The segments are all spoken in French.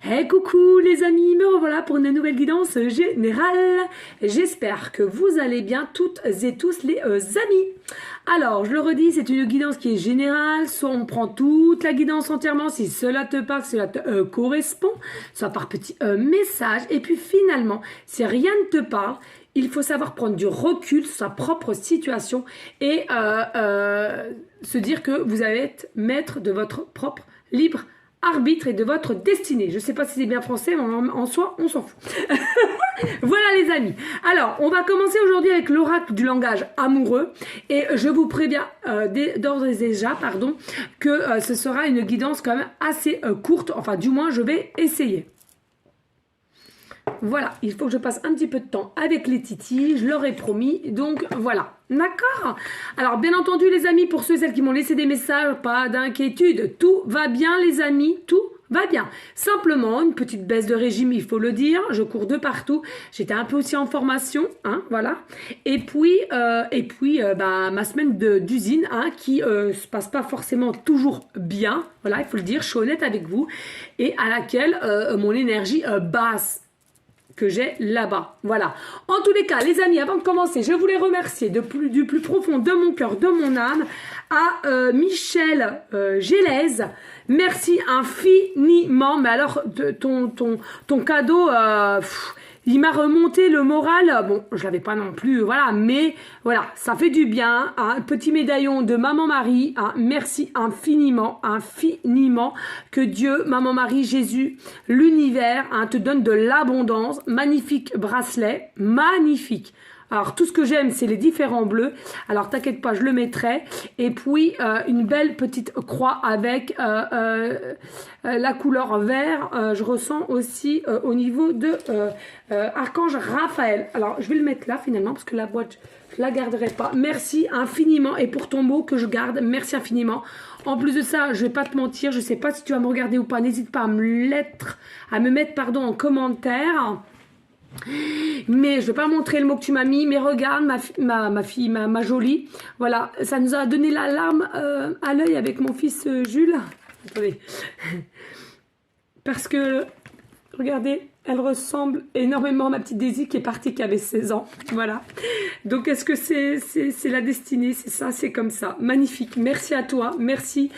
Hey coucou les amis, me revoilà pour une nouvelle guidance générale. J'espère que vous allez bien toutes et tous les amis. Alors, je le redis, c'est une guidance qui est générale, soit on prend toute la guidance entièrement si cela te parle, si cela te correspond, soit par petits messages. Et puis finalement, si rien ne te parle, il faut savoir prendre du recul sur sa propre situation et se dire que vous allez être maître de votre propre libre arbitre et de votre destinée. Je ne sais pas si c'est bien français, mais en soi, on s'en fout. Voilà les amis. Alors, on va commencer aujourd'hui avec l'oracle du langage amoureux. Et je vous préviens d'ores et déjà, que ce sera une guidance quand même assez courte. Enfin, du moins, je vais essayer. Voilà, il faut que je passe un petit peu de temps avec les titis, je leur ai promis, donc voilà, d'accord? Alors bien entendu les amis, pour ceux et celles qui m'ont laissé des messages, pas d'inquiétude, tout va bien les amis, tout va bien. Simplement, une petite baisse de régime, il faut le dire, je cours de partout, j'étais un peu aussi en formation, hein, voilà. Et puis ma semaine d'usine, hein, qui se passe pas forcément toujours bien, voilà, il faut le dire, je suis honnête avec vous, et à laquelle mon énergie basse que j'ai là-bas. Voilà. En tous les cas, les amis, avant de commencer, je voulais remercier du plus profond de mon cœur, de mon âme, à Michel Gélez. Merci infiniment. Mais alors, ton cadeau, il m'a remonté le moral. Bon, je l'avais pas non plus, voilà, mais voilà, ça fait du bien. Un petit médaillon de Maman Marie. Merci infiniment, infiniment. Que Dieu, Maman Marie, Jésus, l'univers, te donne de l'abondance. Magnifique bracelet, magnifique. Alors, tout ce que j'aime, c'est les différents bleus. Alors, t'inquiète pas, je le mettrai. Et puis, une belle petite croix avec la couleur vert. Je ressens aussi au niveau de Archange Raphaël. Alors, je vais le mettre là, finalement, parce que la boîte, je la garderai pas. Merci infiniment. Et pour ton mot que je garde, merci infiniment. En plus de ça, je vais pas te mentir, je sais pas si tu vas me regarder ou pas. N'hésite pas à me mettre en commentaire. Mais je vais pas montrer le mot que tu m'as mis, mais regarde ma jolie, voilà, ça nous a donné la larme à l'œil avec mon fils Jules. Attendez. Parce que regardez, elle ressemble énormément à ma petite Daisy qui est partie, qui avait 16 ans, voilà. Donc est-ce que c'est la destinée, c'est ça, c'est comme ça, magnifique. Merci à toi, merci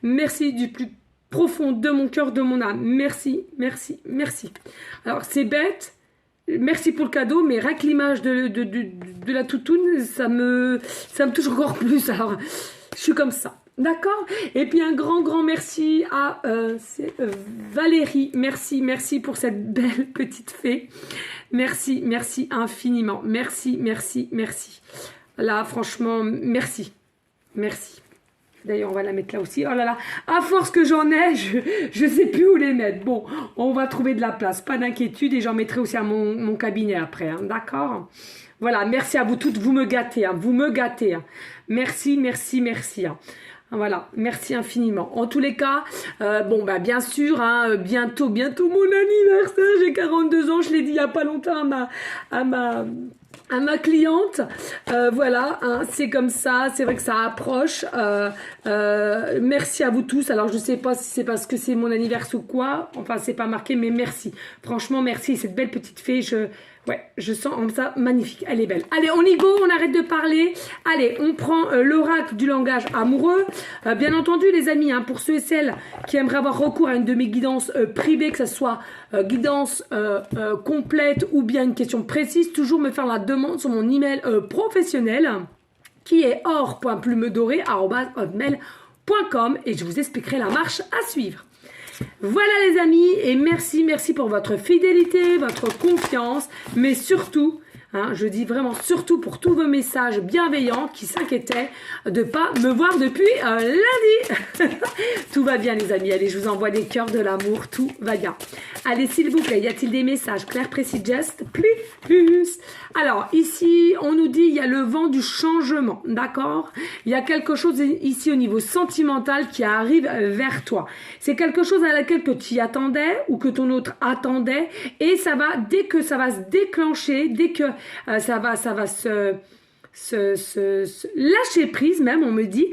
du plus profond de mon cœur, de mon âme, merci. Alors c'est bête. Merci pour le cadeau, mais rien que l'image de la toutoune, ça me touche encore plus. Alors, je suis comme ça. D'accord? Et puis un grand merci à Valérie. Merci pour cette belle petite fée. Merci infiniment. Merci. Là, franchement, merci. D'ailleurs, on va la mettre là aussi. Oh là là, à force que j'en ai, je sais plus où les mettre. Bon, on va trouver de la place, pas d'inquiétude. Et j'en mettrai aussi à mon cabinet après, hein, d'accord? Voilà, merci à vous toutes, vous me gâtez. Merci. Hein. Voilà, merci infiniment. En tous les cas, bien sûr, hein, bientôt mon anniversaire. J'ai 42 ans, je l'ai dit il y a pas longtemps à ma cliente, voilà, hein, c'est comme ça, c'est vrai que ça approche. Merci à vous tous. Alors je sais pas si c'est parce que c'est mon anniversaire ou quoi, enfin c'est pas marqué, mais merci. Franchement merci, cette belle petite fée, je sens comme ça magnifique, elle est belle. Allez, on y go, on arrête de parler. Allez, on prend l'oracle du langage amoureux. Bien entendu les amis, hein, pour ceux et celles qui aimeraient avoir recours à une de mes guidances privées, que ce soit guidance complète ou bien une question précise, toujours me faire la demande sur mon email professionnel qui est or.plumedoré@hotmail.com et je vous expliquerai la marche à suivre. Voilà les amis, et merci pour votre fidélité, votre confiance, mais surtout, hein, je dis vraiment surtout pour tous vos messages bienveillants qui s'inquiétaient de ne pas me voir depuis lundi. Tout va bien les amis, allez, je vous envoie des cœurs, de l'amour, tout va bien. Allez, s'il vous plaît, y a-t-il des messages clairs, précis, just, plus. Alors, ici, on nous dit, il y a le vent du changement, d'accord? Il y a quelque chose ici au niveau sentimental qui arrive vers toi. C'est quelque chose à laquelle que tu y attendais ou que ton autre attendait, et ça va, dès que ça va se déclencher, dès que ça va se lâcher prise même, on me dit,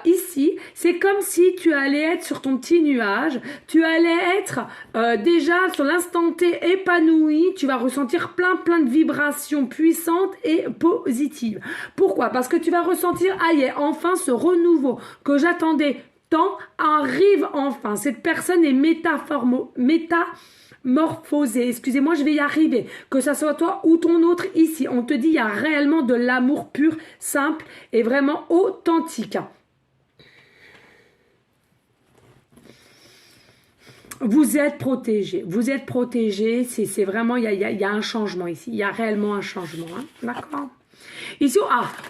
ici, c'est comme si tu allais être sur ton petit nuage, tu allais être déjà sur l'instant T épanoui, tu vas ressentir plein de vibrations puissantes et positives. Pourquoi? Parce que tu vas ressentir, aïe, enfin ce renouveau que j'attendais tant arrive enfin. Cette personne est métamorphosée. Excusez-moi, je vais y arriver. Que ça soit toi ou ton autre ici, on te dit il y a réellement de l'amour pur, simple et vraiment authentique. Vous êtes protégé, c'est vraiment, il y a un changement ici, il y a réellement un changement, hein. D'accord? Ici,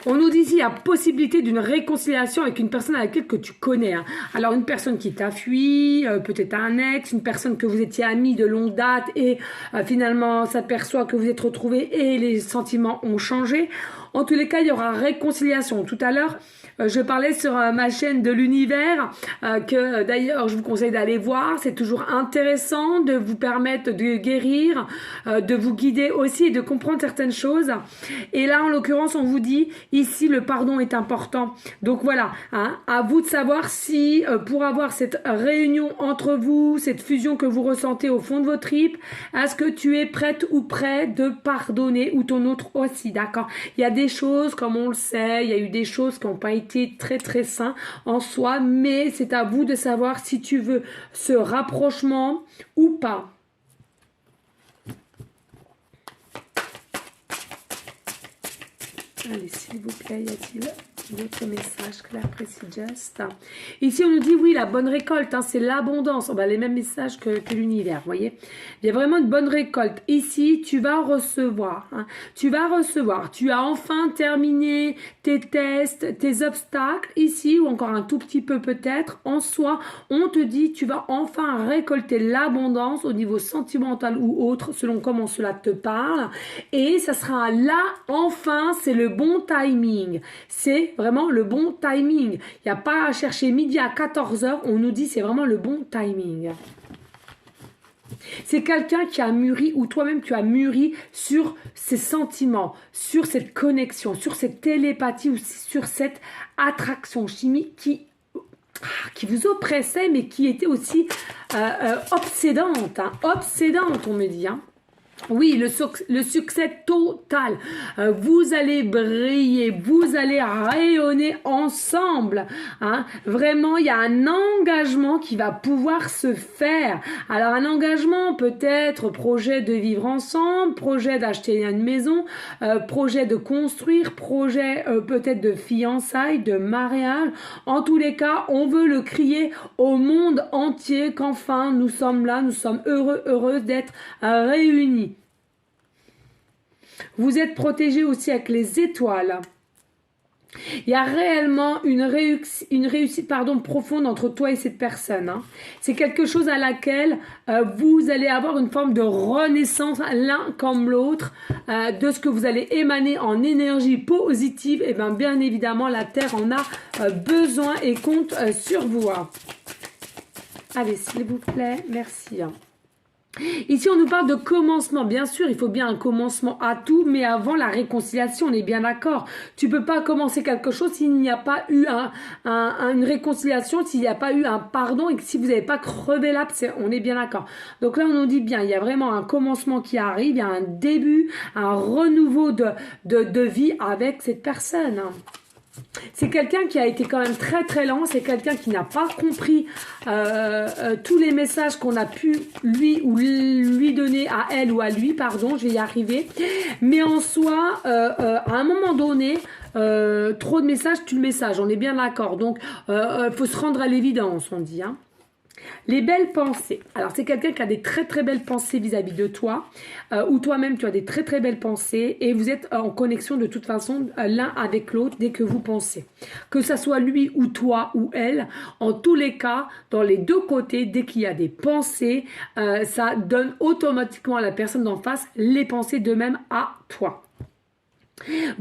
on nous dit ici, il y a possibilité d'une réconciliation avec une personne avec laquelle que tu connais, hein. Alors, une personne qui t'a fui, peut-être un ex, une personne que vous étiez amis de longue date et finalement s'aperçoit que vous êtes retrouvés et les sentiments ont changé. En tous les cas, il y aura réconciliation. Tout à l'heure, je parlais sur ma chaîne de l'univers, que d'ailleurs, je vous conseille d'aller voir. C'est toujours intéressant de vous permettre de guérir, de vous guider aussi et de comprendre certaines choses. Et là, en l'occurrence, on vous dit, ici, le pardon est important. Donc voilà, hein, à vous de savoir si, pour avoir cette réunion entre vous, cette fusion que vous ressentez au fond de vos tripes, est-ce que tu es prête ou prêt de pardonner ou ton autre aussi, d'accord? Il y a des choses, comme on le sait, il y a eu des choses qui n'ont pas été très sains en soi, mais c'est à vous de savoir si tu veux ce rapprochement ou pas. Allez, s'il vous plaît, y a-t-il d'autres messages que l'apprécie just? Ici, on nous dit, oui, la bonne récolte, hein, c'est l'abondance. Les mêmes messages que l'univers, vous voyez. Il y a vraiment une bonne récolte. Ici, tu vas recevoir. Hein, tu vas recevoir. Tu as enfin terminé tes tests, tes obstacles, ici, ou encore un tout petit peu peut-être. En soi, on te dit, tu vas enfin récolter l'abondance au niveau sentimental ou autre, selon comment cela te parle. Et ça sera là, enfin, c'est le bon timing. C'est vraiment le bon timing. Il n'y a pas à chercher midi à 14h. On nous dit c'est vraiment le bon timing. C'est quelqu'un qui a mûri ou toi-même tu as mûri sur ses sentiments, sur cette connexion, sur cette télépathie ou sur cette attraction chimique qui vous oppressait mais qui était aussi obsédante. Hein, obsédante, on me dit. Hein. Oui, le succès total. Vous allez briller, vous allez rayonner ensemble. Hein. Vraiment, il y a un engagement qui va pouvoir se faire. Alors, un engagement peut-être projet de vivre ensemble, projet d'acheter une maison, projet de construire, projet peut-être de fiançailles, de mariage. En tous les cas, on veut le crier au monde entier qu'enfin nous sommes là, nous sommes heureuses d'être réunis. Vous êtes protégés aussi avec les étoiles. Il y a réellement une réussite profonde entre toi et cette personne. Hein. C'est quelque chose à laquelle vous allez avoir une forme de renaissance l'un comme l'autre de ce que vous allez émaner en énergie positive. Et bien évidemment, la Terre en a besoin et compte sur vous. Hein. Allez, s'il vous plaît, merci. Hein. Ici, on nous parle de commencement. Bien sûr, il faut bien un commencement à tout, mais avant la réconciliation, on est bien d'accord. Tu peux pas commencer quelque chose s'il n'y a pas eu une réconciliation, s'il n'y a pas eu un pardon et que si vous n'avez pas crevé l'abcès, on est bien d'accord. Donc là, on nous dit bien, il y a vraiment un commencement qui arrive, il y a un début, un renouveau de vie avec cette personne. C'est quelqu'un qui a été quand même très lent, c'est quelqu'un qui n'a pas compris tous les messages qu'on a pu lui donner à elle ou à lui, pardon, je vais y arriver. Mais en soi, à un moment donné, trop de messages tue le message, on est bien d'accord. Donc, faut se rendre à l'évidence, on dit. Hein. Les belles pensées. Alors, c'est quelqu'un qui a des très belles pensées vis-à-vis de toi, ou toi-même, tu as des très belles pensées, et vous êtes en connexion de toute façon l'un avec l'autre dès que vous pensez. Que ça soit lui ou toi ou elle, en tous les cas, dans les deux côtés, dès qu'il y a des pensées, ça donne automatiquement à la personne d'en face les pensées de même à toi.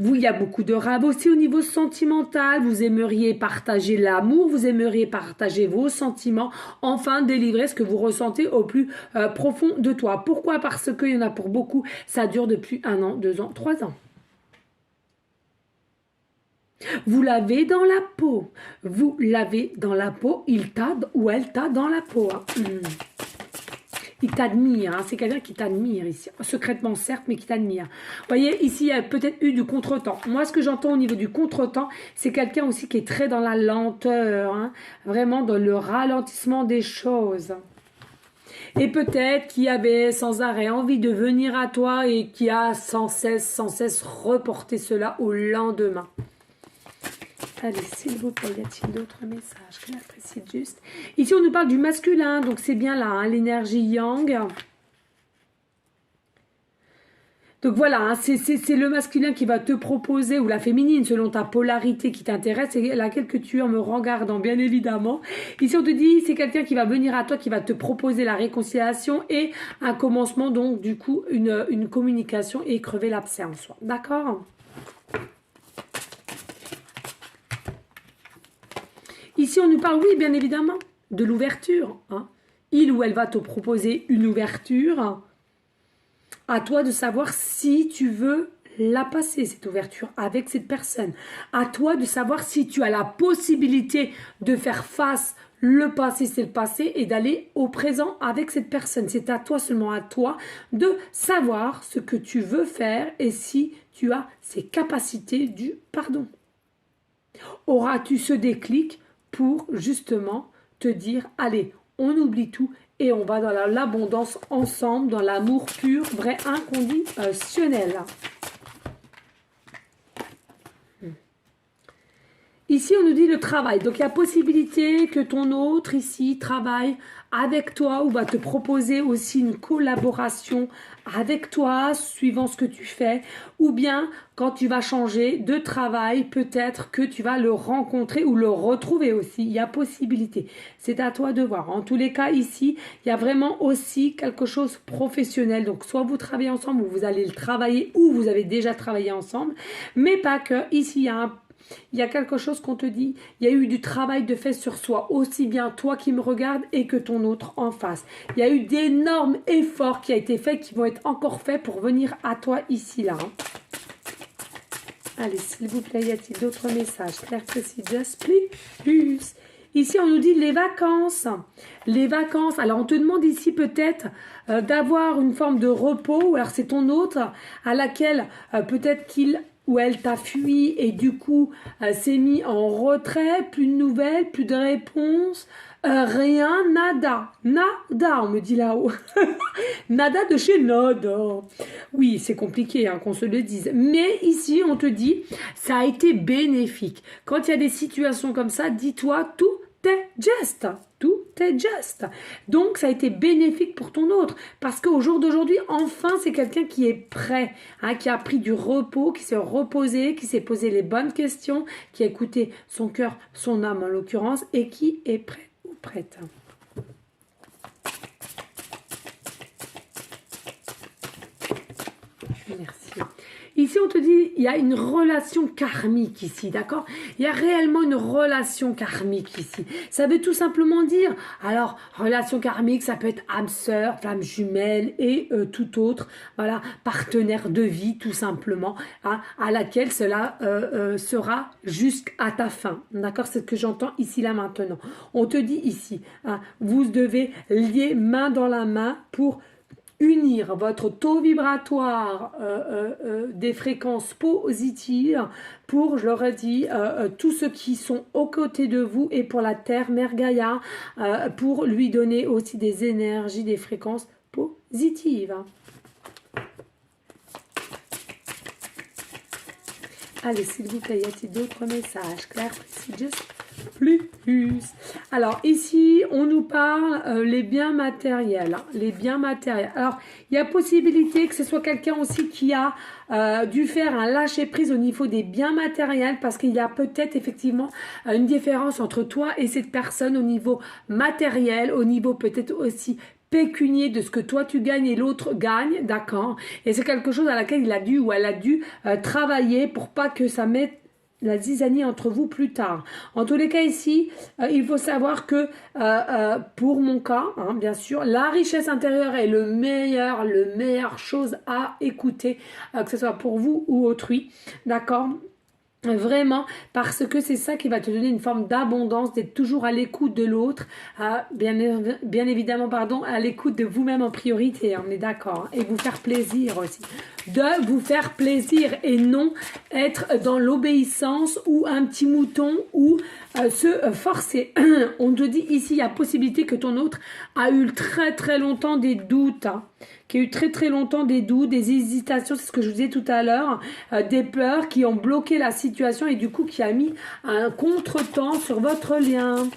Vous, il y a beaucoup de rêves aussi au niveau sentimental. Vous aimeriez partager l'amour, vous aimeriez partager vos sentiments, enfin délivrer ce que vous ressentez au plus profond de toi. Pourquoi? Parce qu'il y en a pour beaucoup, ça dure depuis 1 an, 2 ans, 3 ans. Vous l'avez dans la peau. Vous l'avez dans la peau. Il t'a ou elle t'a dans la peau. Hein. Il t'admire. Hein. C'est quelqu'un qui t'admire ici. Secrètement, certes, mais qui t'admire. Vous voyez, ici, il y a peut-être eu du contretemps. Moi, ce que j'entends au niveau du contretemps, c'est quelqu'un aussi qui est très dans la lenteur. Hein. Vraiment dans le ralentissement des choses. Et peut-être qui avait sans arrêt envie de venir à toi et qui a sans cesse reporté cela au lendemain. Allez, s'il vous plaît, y a-t-il d'autres messages que la précise juste? Ici, on nous parle du masculin, donc c'est bien là, hein, l'énergie yang. Donc voilà, hein, c'est le masculin qui va te proposer, ou la féminine, selon ta polarité qui t'intéresse, et laquelle que tu es en me regardant, bien évidemment. Ici, on te dit, c'est quelqu'un qui va venir à toi, qui va te proposer la réconciliation et un commencement, donc du coup, une communication et crever l'abcès en soi. D'accord ? Ici, on nous parle, oui, bien évidemment, de l'ouverture. Hein. Il ou elle va te proposer une ouverture. À toi de savoir si tu veux la passer, cette ouverture, avec cette personne. À toi de savoir si tu as la possibilité de faire face, le passé, c'est le passé, et d'aller au présent avec cette personne. C'est à toi, seulement à toi, de savoir ce que tu veux faire et si tu as ces capacités du pardon. Auras-tu ce déclic pour justement te dire, allez, on oublie tout et on va dans l'abondance ensemble, dans l'amour pur, vrai, inconditionnel. Ici, on nous dit le travail. Donc, il y a possibilité que ton autre ici travaille avec toi ou va te proposer aussi une collaboration avec toi, suivant ce que tu fais. Ou bien, quand tu vas changer de travail, peut-être que tu vas le rencontrer ou le retrouver aussi. Il y a possibilité. C'est à toi de voir. En tous les cas, ici, il y a vraiment aussi quelque chose professionnel. Donc, soit vous travaillez ensemble ou vous allez le travailler ou vous avez déjà travaillé ensemble. Mais pas que. Ici, il y a quelque chose qu'on te dit, il y a eu du travail de fait sur soi, aussi bien toi qui me regardes et que ton autre en face. Il y a eu d'énormes efforts qui ont été faits, qui vont être encore faits pour venir à toi ici, là. Hein. Allez, s'il vous plaît, y a-t-il d'autres messages? Claire, précis, just plus. Ici, on nous dit les vacances. Les vacances. Alors, on te demande ici peut-être d'avoir une forme de repos. Alors, c'est ton autre à laquelle peut-être qu'il ou elle t'a fui et du coup s'est mis en retrait, plus de nouvelles, plus de réponses, rien, nada, on me dit là-haut, nada de chez nada. Oui, c'est compliqué hein, qu'on se le dise, mais ici on te dit, ça a été bénéfique. Quand il y a des situations comme ça, dis-toi tout est juste. Tout est juste. Donc, ça a été bénéfique pour ton autre. Parce qu'au jour d'aujourd'hui, enfin, c'est quelqu'un qui est prêt, hein, qui a pris du repos, qui s'est reposé, qui s'est posé les bonnes questions, qui a écouté son cœur, son âme en l'occurrence, et qui est prêt ou prête. Merci. Ici, on te dit, il y a une relation karmique ici, d'accord? Il y a réellement une relation karmique ici. Ça veut tout simplement dire, alors, relation karmique, ça peut être âme sœur, flamme jumelle et tout autre, voilà, partenaire de vie, tout simplement, hein, à laquelle cela sera jusqu'à ta fin, d'accord? C'est ce que j'entends ici, là, maintenant. On te dit ici, hein, vous devez lier main dans la main pour unir votre taux vibratoire des fréquences positives pour, je leur ai dit, tous ceux qui sont aux côtés de vous et pour la Terre, Mère Gaïa, pour lui donner aussi des énergies, des fréquences positives. Allez, s'il vous plaît, y a-t-il d'autres messages? Claire, précis, juste plus. Alors, ici, on nous parle les biens matériels. Hein, les biens matériels. Alors, il y a possibilité que ce soit quelqu'un aussi qui a dû faire un lâcher-prise au niveau des biens matériels parce qu'il y a peut-être effectivement une différence entre toi et cette personne au niveau matériel, au niveau peut-être aussi pécunier de ce que toi tu gagnes et l'autre gagne, d'accord? Et c'est quelque chose à laquelle il a dû ou elle a dû travailler pour pas que ça mette la zizanie entre vous plus tard. En tous les cas ici, il faut savoir que pour mon cas, hein, bien sûr, la richesse intérieure est le meilleure chose à écouter, que ce soit pour vous ou autrui, d'accord? Vraiment, parce que c'est ça qui va te donner une forme d'abondance, d'être toujours à l'écoute de l'autre, bien évidemment, pardon, à l'écoute de vous-même en priorité, on est d'accord, et vous faire plaisir aussi. De vous faire plaisir et non être dans l'obéissance ou un petit mouton ou se forcer. On te dit ici, il y a possibilité que ton autre a eu très très longtemps des doutes, hein, qui a eu très très longtemps des doutes, des hésitations, c'est ce que je vous disais tout à l'heure, des peurs qui ont bloqué la situation et du coup qui a mis un contretemps sur votre lien.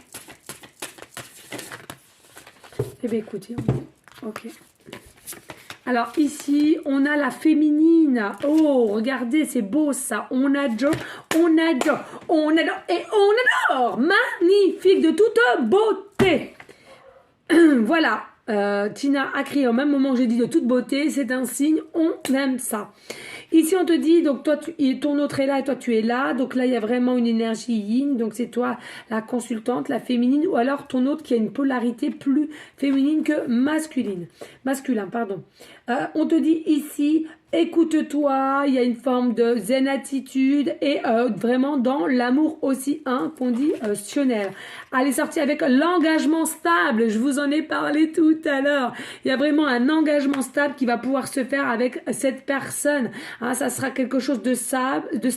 Eh bien écoutez, ok. Alors ici, on a la féminine. Oh, regardez, c'est beau ça. On adore, on adore, on adore et on adore. Magnifique, de toute beauté. Voilà. Tina a crié au même moment que j'ai dit de toute beauté, c'est un signe, on aime ça. Ici on te dit, donc toi, ton autre est là et toi tu es là, donc là il y a vraiment une énergie yin, donc c'est toi la consultante, la féminine, ou alors ton autre qui a une polarité plus féminine que masculin, pardon. On te dit ici, écoute-toi, il y a une forme de zen attitude et vraiment dans l'amour aussi inconditionnel. Elle est sortie avec l'engagement stable, je vous en ai parlé tout à l'heure. Il y a vraiment un engagement stable qui va pouvoir se faire avec cette personne. Hein, ça sera quelque chose de stable, de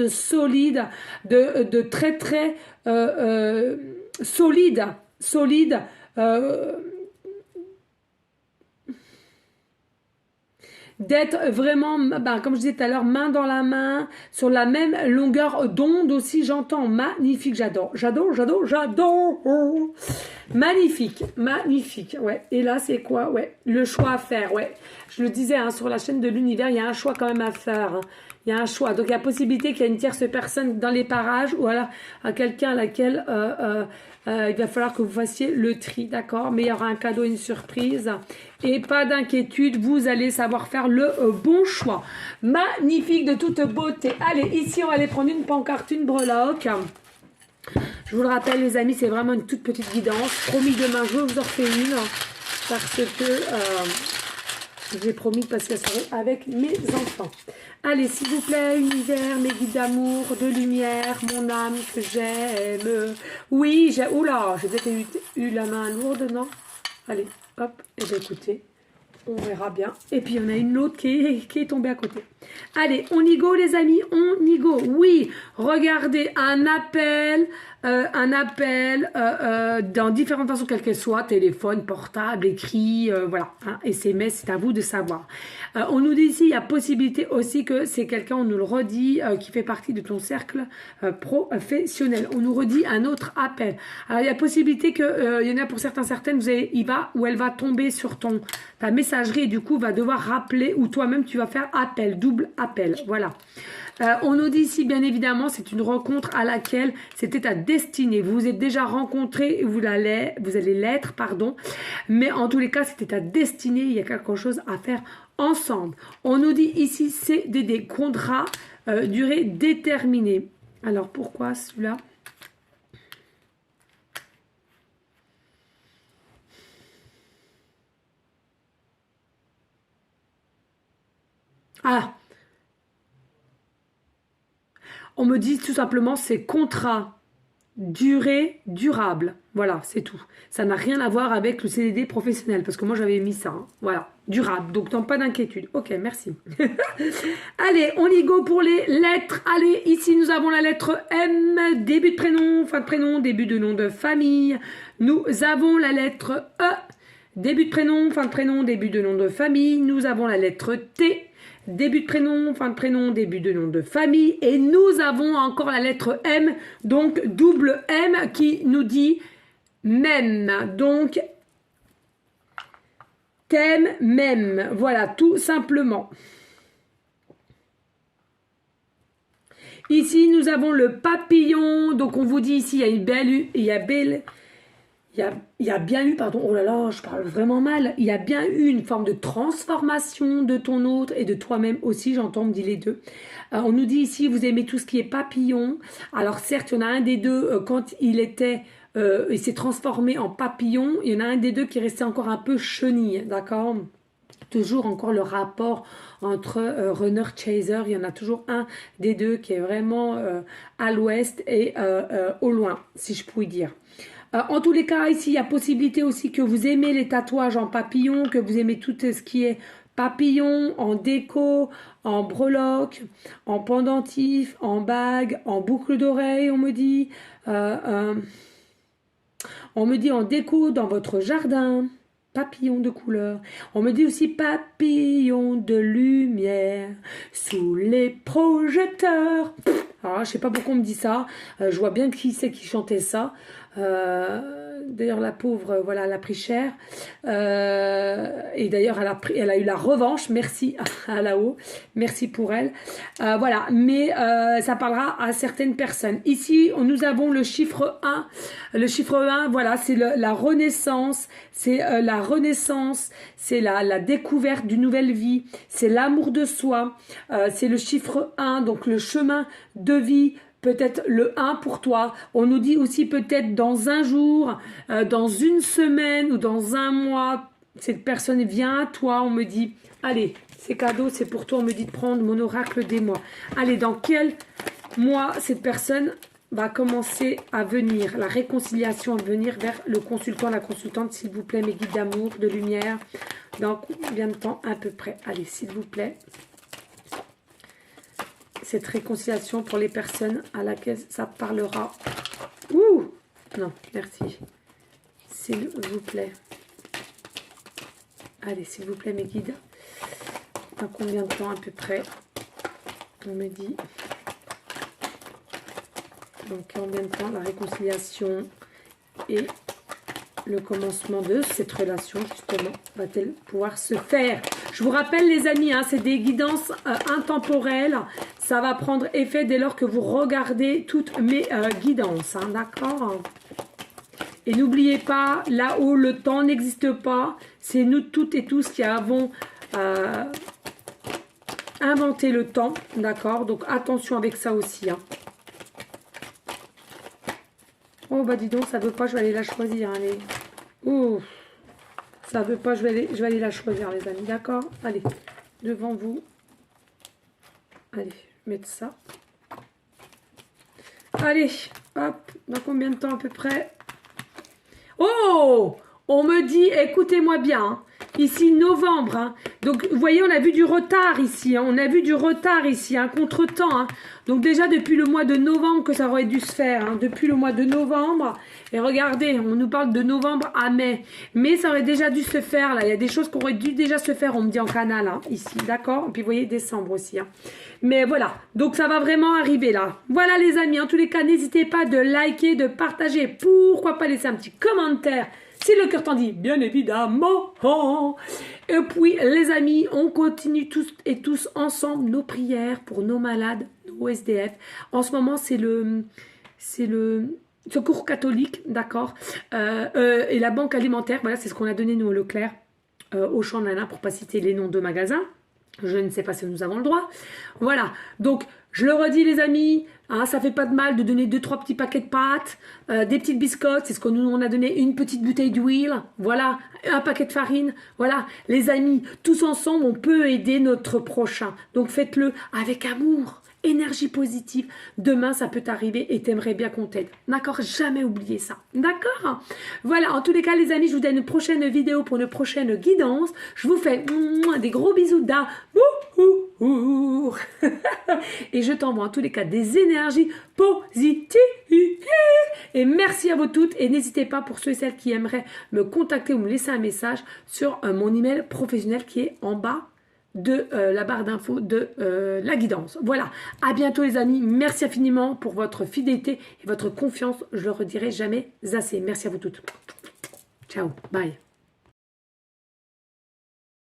solide, de très très solide. D'être vraiment, comme je disais tout à l'heure, main dans la main, sur la même longueur d'onde aussi, j'entends. Magnifique, j'adore. Magnifique, ouais. Et là, c'est quoi? Ouais, le choix à faire, ouais. Je le disais, hein, sur la chaîne de l'univers, il y a un choix quand même à faire. Hein. Il y a un choix. Donc, il y a possibilité qu'il y ait une tierce personne dans les parages ou alors à quelqu'un à laquelle il va falloir que vous fassiez le tri, d'accord? Mais il y aura un cadeau, une surprise. Et pas d'inquiétude, vous allez savoir faire le bon choix. Magnifique, de toute beauté. Allez, ici, on va aller prendre une pancarte, une breloque. Je vous le rappelle, les amis, c'est vraiment une toute petite guidance. Promis, demain, je vous en refais une. Parce que j'ai promis de passer la soirée avec mes enfants. Allez, s'il vous plaît, univers, mes guides d'amour, de lumière, mon âme que j'aime. Oui, j'ai... Oula, j'ai peut-être eu la main lourde, non? Allez, hop, et bien écoutez, on verra bien. Et puis, on a une autre qui est tombée à côté. Allez, on y go, les amis, on y go. Oui, regardez, un appel dans différentes façons, quelles qu'elles soient, téléphone, portable, écrit, voilà, hein, SMS, c'est à vous de savoir. On nous dit ici, il y a possibilité aussi que c'est quelqu'un, on nous le redit, qui fait partie de ton cercle professionnel. On nous redit un autre appel. Alors, il y a possibilité que, il y en a pour certaines, il va ou elle va tomber sur ta messagerie et du coup, va devoir rappeler ou toi-même, tu vas faire appel, double appel, voilà. On nous dit ici, bien évidemment, c'est une rencontre à laquelle c'était ta destinée. Vous vous êtes déjà rencontrés et vous allez l'être, pardon. Mais en tous les cas, c'était ta destinée. Il y a quelque chose à faire ensemble. On nous dit ici, CDD, contrat, durée déterminée. Alors, pourquoi celui-là ? Ah, on me dit tout simplement c'est contrat, durée, durable. Voilà, c'est tout. Ça n'a rien à voir avec le CDD professionnel parce que moi j'avais mis ça. Hein. Voilà, durable. Donc non, pas d'inquiétude. Ok, merci. Allez, on y go pour les lettres. Allez, ici nous avons la lettre M, début de prénom, fin de prénom, début de nom de famille. Nous avons la lettre E, début de prénom, fin de prénom, début de nom de famille. Nous avons la lettre T. Début de prénom, fin de prénom, début de nom de famille. Et nous avons encore la lettre M, donc double M qui nous dit même. Donc, t'aimes même. Voilà, tout simplement. Ici, nous avons le papillon. Donc, on vous dit ici, il y a une belle... Il y a bien eu, pardon, oh là là, je parle vraiment mal, il y a bien eu une forme de transformation de ton autre et de toi-même aussi, j'entends, on me dit les deux. On nous dit ici, vous aimez tout ce qui est papillon. Alors certes, il y en a un des deux, quand il s'est transformé en papillon, il y en a un des deux qui restait encore un peu chenille, d'accord ? toujours encore le rapport entre runner chaser, il y en a toujours un des deux qui est vraiment à l'ouest et au loin, si je puis dire. En tous les cas, ici, il y a possibilité aussi que vous aimez les tatouages en papillon, que vous aimez tout ce qui est papillon, en déco, en breloque, en pendentif, en bague, en boucle d'oreille, on me dit. On me dit en déco dans votre jardin. Papillon de couleur. On me dit aussi papillon de lumière sous les projecteurs. Alors, je sais pas pourquoi on me dit ça. Je vois bien qui c'est qui chantait ça. D'ailleurs, la pauvre, voilà, elle a pris cher. Et d'ailleurs, elle a eu la revanche. Merci à là-haut. Merci pour elle. Voilà, mais ça parlera à certaines personnes. Ici, nous avons le chiffre 1. Le chiffre 1, voilà, c'est la renaissance. C'est la renaissance. C'est la découverte d'une nouvelle vie. C'est l'amour de soi. C'est le chiffre 1, donc le chemin de vie. Peut-être le 1 pour toi. On nous dit aussi peut-être dans un jour, dans une semaine ou dans un mois, cette personne vient à toi. On me dit, allez, c'est cadeau, c'est pour toi. On me dit de prendre mon oracle des mois. Allez, dans quel mois cette personne va commencer à venir? La réconciliation à venir vers le consultant, la consultante, s'il vous plaît, mes guides d'amour, de lumière. Dans combien de temps à peu près? Allez, s'il vous plaît. Cette réconciliation pour les personnes à laquelle ça parlera. Ouh! Non, merci. S'il vous plaît. Allez, s'il vous plaît, mes guides. Dans combien de temps à peu près? On me dit. Donc, combien de temps la réconciliation et le commencement de cette relation, justement, va-t-elle pouvoir se faire? Je vous rappelle, les amis, hein, c'est des guidances intemporelles. Ça va prendre effet dès lors que vous regardez toutes mes guidances, hein, d'accord? Et n'oubliez pas, là où le temps n'existe pas, c'est nous toutes et tous qui avons inventé le temps, d'accord? Donc attention avec ça aussi, hein. Oh, bah dis donc, ça veut pas, je vais aller la choisir, allez. Oh, ça veut pas, je vais aller la choisir, les amis, d'accord? Allez, devant vous. Allez, mettre ça. Allez, hop, dans combien de temps à peu près? Oh, on me dit, écoutez-moi bien, hein, ici novembre, hein, donc vous voyez, on a vu du retard ici, hein, on a vu du retard ici, un contretemps, hein, donc déjà depuis le mois de novembre que ça aurait dû se faire, hein, depuis le mois de novembre, et regardez, on nous parle de novembre à mai, mais ça aurait déjà dû se faire, là, il y a des choses qui auraient dû déjà se faire, on me dit en canal, hein, ici, d'accord, et puis vous voyez, décembre aussi, hein. Mais voilà, donc ça va vraiment arriver là. Voilà les amis, en tous les cas, n'hésitez pas de liker, de partager, pourquoi pas laisser un petit commentaire, si le cœur t'en dit, bien évidemment. Et puis, les amis, on continue tous et tous ensemble nos prières pour nos malades, nos SDF. En ce moment, c'est le Secours catholique, d'accord, et la banque alimentaire. Voilà, c'est ce qu'on a donné, nous, au Leclerc, au Champ de Nana, pour pas citer les noms de magasins. Je ne sais pas si nous avons le droit. Voilà, donc je le redis les amis, hein, ça fait pas de mal de donner 2-3 petits paquets de pâtes, des petites biscottes, c'est ce qu'on nous on a donné, une petite bouteille d'huile, voilà, un paquet de farine, voilà. Les amis, tous ensemble, on peut aider notre prochain. Donc faites-le avec amour, énergie positive. Demain, ça peut t'arriver et t'aimerais bien qu'on t'aide. D'accord? Jamais oublier ça. D'accord? Voilà, en tous les cas, les amis, je vous donne une prochaine vidéo pour une prochaine guidance. Je vous fais des gros bisous d'amour. Et je t'envoie en tous les cas des énergies positives. Et merci à vous toutes. Et n'hésitez pas pour ceux et celles qui aimeraient me contacter ou me laisser un message sur mon email professionnel qui est en bas de la barre d'infos de la guidance. Voilà, à bientôt les amis, merci infiniment pour votre fidélité et votre confiance, je le redirai jamais assez. Merci à vous toutes. Ciao, bye.